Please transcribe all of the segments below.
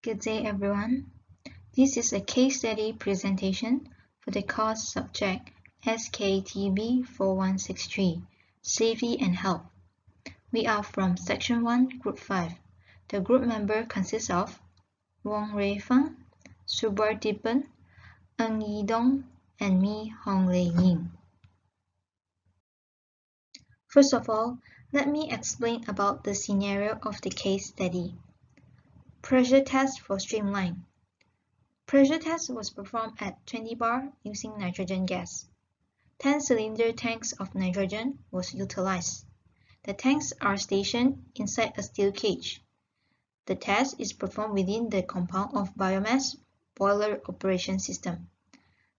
Good day, everyone. This is a case study presentation for the course subject Sktb 4163, Safety and Health. We are from Section 1, Group 5. The group member consists of Wong Rui Feng, Subir Dipan, Ng Yi Dong, and me, Hong Lei Ying. First of all, let me explain about the scenario of the case study. Pressure test for streamline. Pressure test was performed at 20 bar using nitrogen gas. 10-cylinder tanks of nitrogen was utilized. The tanks are stationed inside a steel cage. The test is performed within the compound of biomass boiler operation system.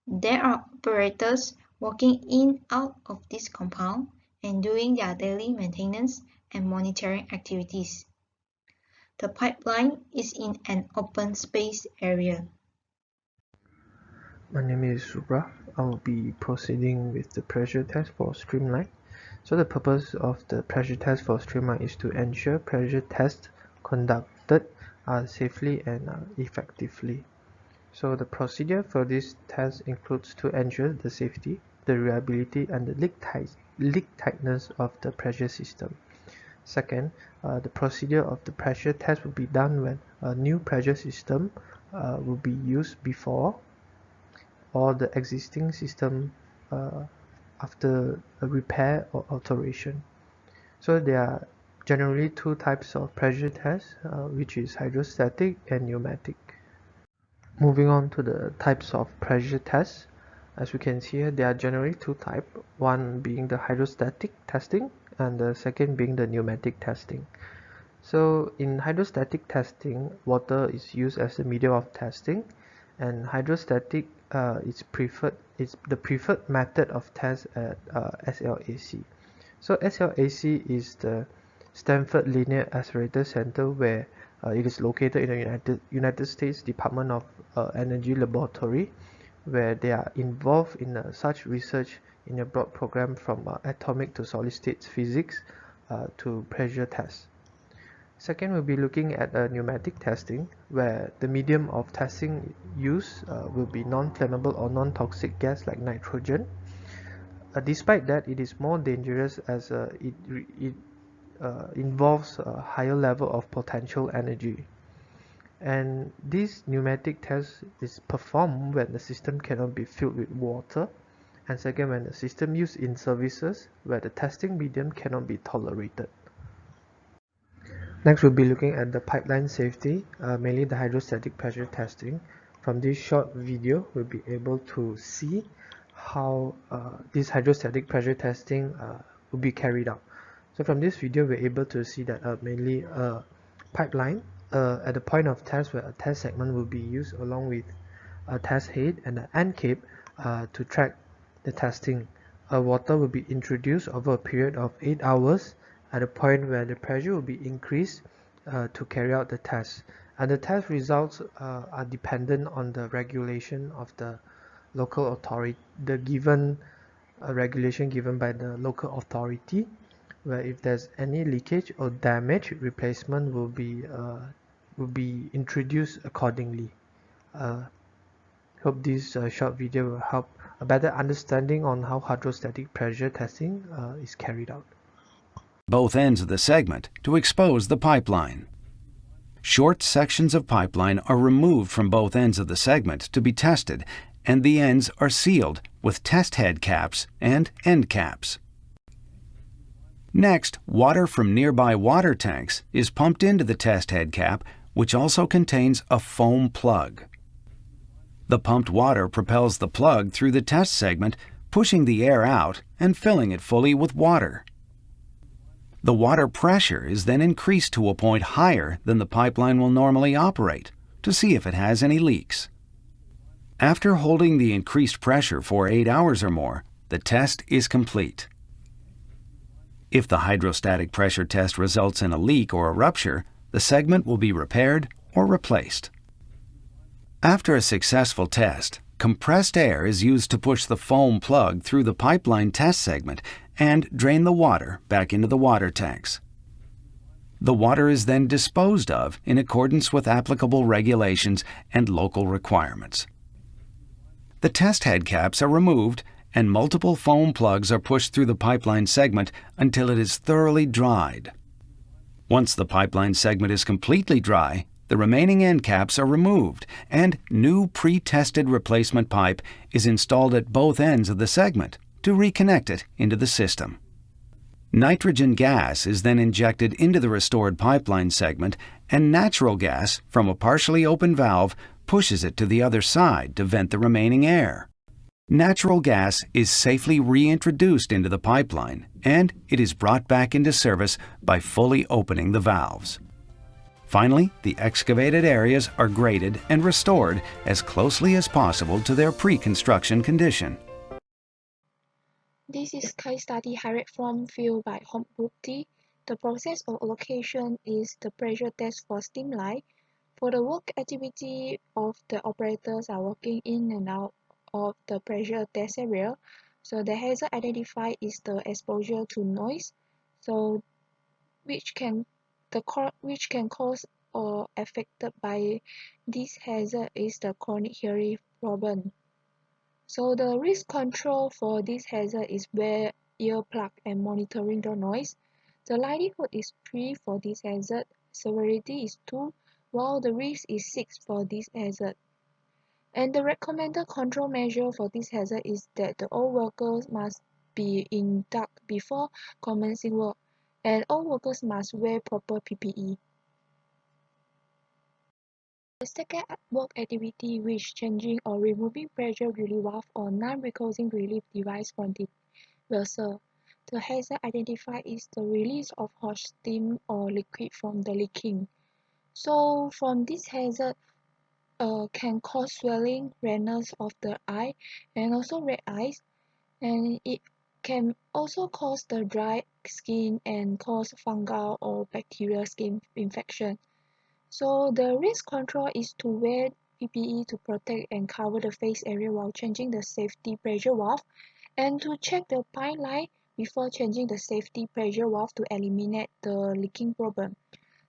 There are operators walking in out of this compound and doing their daily maintenance and monitoring activities. The pipeline is in an open space area. My name is Subra. I will be proceeding with the pressure test for streamline. So the purpose of the pressure test for streamline is to ensure pressure tests conducted safely and effectively. So the procedure for this test includes to ensure the safety, the reliability, and the leak tightness of the pressure system. Second, the procedure of the pressure test will be done when a new pressure system will be used before or the existing system after a repair or alteration. So there are generally two types of pressure tests, which is hydrostatic and pneumatic. Moving on to the types of pressure tests, as we can see here, there are generally two types, one being the hydrostatic testing and the second being the pneumatic testing. So in hydrostatic testing, water is used as the medium of testing, and hydrostatic is the preferred method of test at SLAC. So SLAC is the Stanford Linear Accelerator Center, where it is located in the United States Department of Energy Laboratory, where they are involved in such research in a broad program from atomic to solid state physics to pressure tests. Second, we'll be looking at pneumatic testing, where the medium of testing used will be non-flammable or non-toxic gas like nitrogen. Despite that, it is more dangerous as it involves a higher level of potential energy. And this pneumatic test is performed when the system cannot be filled with water, and second, when the system used in services where the testing medium cannot be tolerated. Next, we'll be looking at the pipeline safety, mainly the hydrostatic pressure testing. From this short video, we'll be able to see how this hydrostatic pressure testing will be carried out. So from this video, we're able to see that mainly a pipeline at the point of test, where a test segment will be used along with a test head and an end cape to track the testing. Water will be introduced over a period of 8 hours at a point where the pressure will be increased to carry out the test. And the test results are dependent on the regulation of the local authority, the given regulation given by the local authority, where if there's any leakage or damage, replacement will be introduced accordingly. Hope this short video will help a better understanding on how hydrostatic pressure testing is carried out. Both ends of the segment to expose the pipeline. Short sections of pipeline are removed from both ends of the segment to be tested, and the ends are sealed with test head caps and end caps. Next, water from nearby water tanks is pumped into the test head cap, which also contains a foam plug. The pumped water propels the plug through the test segment, pushing the air out and filling it fully with water. The water pressure is then increased to a point higher than the pipeline will normally operate to see if it has any leaks. After holding the increased pressure for 8 hours or more, the test is complete. If the hydrostatic pressure test results in a leak or a rupture, the segment will be repaired or replaced. After a successful test, compressed air is used to push the foam plug through the pipeline test segment and drain the water back into the water tanks. The water is then disposed of in accordance with applicable regulations and local requirements. The test head caps are removed and multiple foam plugs are pushed through the pipeline segment until it is thoroughly dried. Once the pipeline segment is completely dry, the remaining end caps are removed and new pre-tested replacement pipe is installed at both ends of the segment to reconnect it into the system. Nitrogen gas is then injected into the restored pipeline segment, and natural gas from a partially open valve pushes it to the other side to vent the remaining air. Natural gas is safely reintroduced into the pipeline, and it is brought back into service by fully opening the valves. Finally, the excavated areas are graded and restored as closely as possible to their pre-construction condition. This is case study highlight from field by Home Group T. The process of allocation is the pressure test for steam line. For the work activity of the operators are working in and out of the pressure test area. So the hazard identified is the exposure to noise, so which can cause or affected by this hazard is the chronic hearing problem. So the risk control for this hazard is wear earplug and monitoring the noise. The likelihood is 3 for this hazard, severity is 2, while the risk is 6 for this hazard. And the recommended control measure for this hazard is that all workers must be in dark before commencing work, and all workers must wear proper PPE. The second work activity which changing or removing pressure relief valve or non-recoiling relief device from the vessel. The hazard identified is the release of hot steam or liquid from the leaking. So from this hazard can cause swelling, redness of the eye and also red eyes, and it can also cause the dry skin and cause fungal or bacterial skin infection. So the risk control is to wear PPE to protect and cover the face area while changing the safety pressure valve, and to check the pipeline before changing the safety pressure valve to eliminate the leaking problem.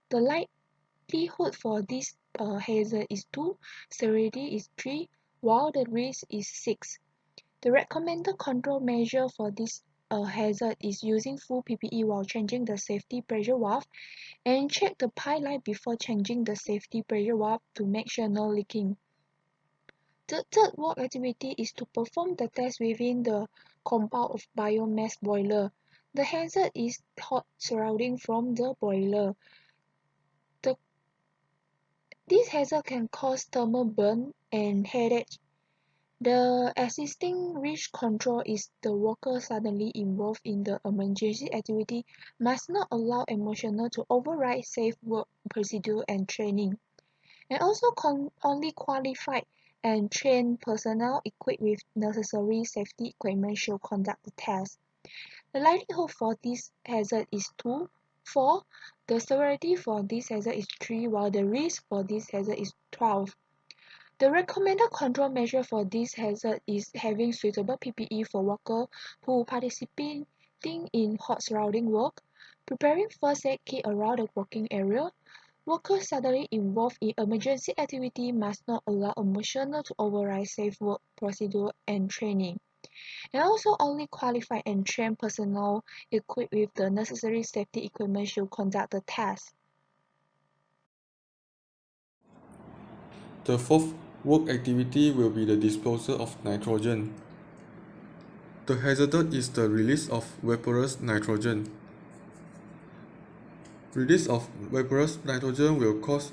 The likelihood for this hazard is 2, severity is 3, while the risk is 6. The recommended control measure for this hazard is using full PPE while changing the safety pressure valve, and check the pipeline before changing the safety pressure valve to make sure no leaking. The third work activity is to perform the test within the compound of biomass boiler. The hazard is hot surrounding from the boiler. This hazard can cause thermal burn and headache. The existing risk control is the worker suddenly involved in the emergency activity must not allow emotional to override safe work procedure and training. And also only qualified and trained personnel equipped with necessary safety equipment should conduct the test. The likelihood for this hazard is 2, 4. The severity for this hazard is 3, while the risk for this hazard is 12. The recommended control measure for this hazard is having suitable PPE for workers who participating in hot surrounding work, preparing first aid kit around the working area. Workers suddenly involved in emergency activity must not allow emotional to override safe work procedure and training. And also only qualified and trained personnel equipped with the necessary safety equipment should conduct the test. The fourth work activity will be the disposal of nitrogen. The hazard is the release of vaporous nitrogen. Release of vaporous nitrogen will cause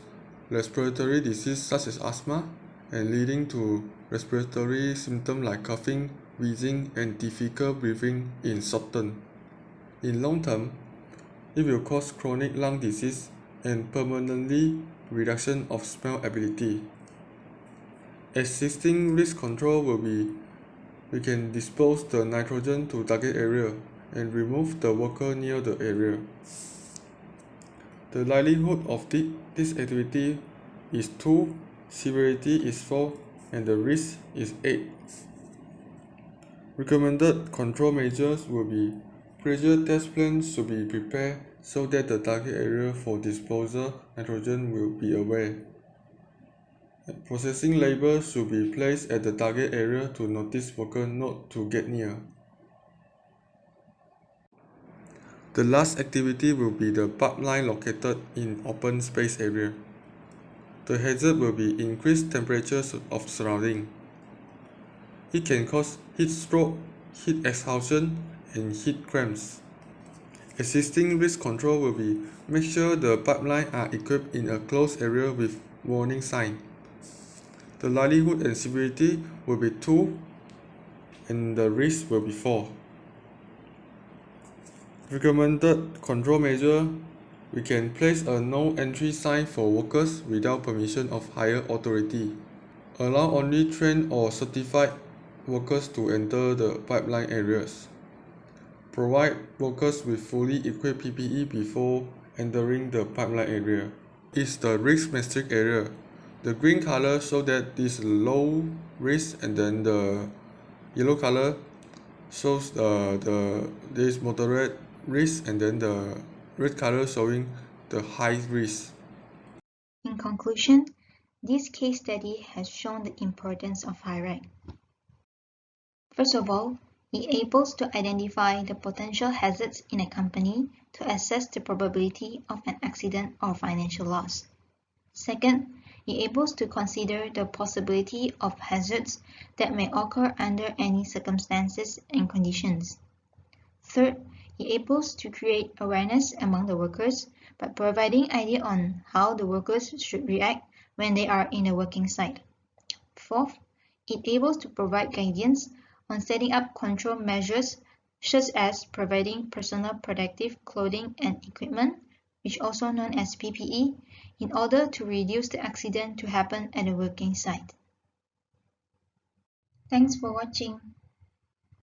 respiratory disease such as asthma and leading to respiratory symptoms like coughing, wheezing, and difficult breathing in short term. In long term, it will cause chronic lung disease and permanently reduction of smell ability. Existing risk control will be we can dispose the nitrogen to target area and remove the worker near the area. The likelihood of this activity is 2, severity is 4, and the risk is 8. Recommended control measures will be Pressure test plans should be prepared so that the target area for disposal nitrogen will be aware. Processing labels should be placed at the target area to notice worker not to get near. The last activity will be the pipeline located in open space area. The hazard will be increased temperatures of surrounding. It can cause heat stroke, heat exhaustion, and heat cramps. Existing risk control will be make sure the pipeline are equipped in a closed area with warning sign. The likelihood and severity will be 2 and the risk will be 4. Recommended control measure: we can place a no entry sign for workers without permission of higher authority. Allow only trained or certified workers to enter the pipeline areas. Provide workers with fully equipped PPE before entering the pipeline area. Is the risk matrix area. The green color shows that this is low risk, and then the yellow color shows this moderate risk, and then the red color showing the high risk. In conclusion, this case study has shown the importance of HIRAC. First of all, it aims to identify the potential hazards in a company to assess the probability of an accident or financial loss. Second, it aims to consider the possibility of hazards that may occur under any circumstances and conditions. Third, it aims to create awareness among the workers by providing ideas on how the workers should react when they are in a working site. Fourth, it aims to provide guidance on setting up control measures such as providing personal protective clothing and equipment, which also known as PPE, in order to reduce the accident to happen at a working site. Thanks for watching.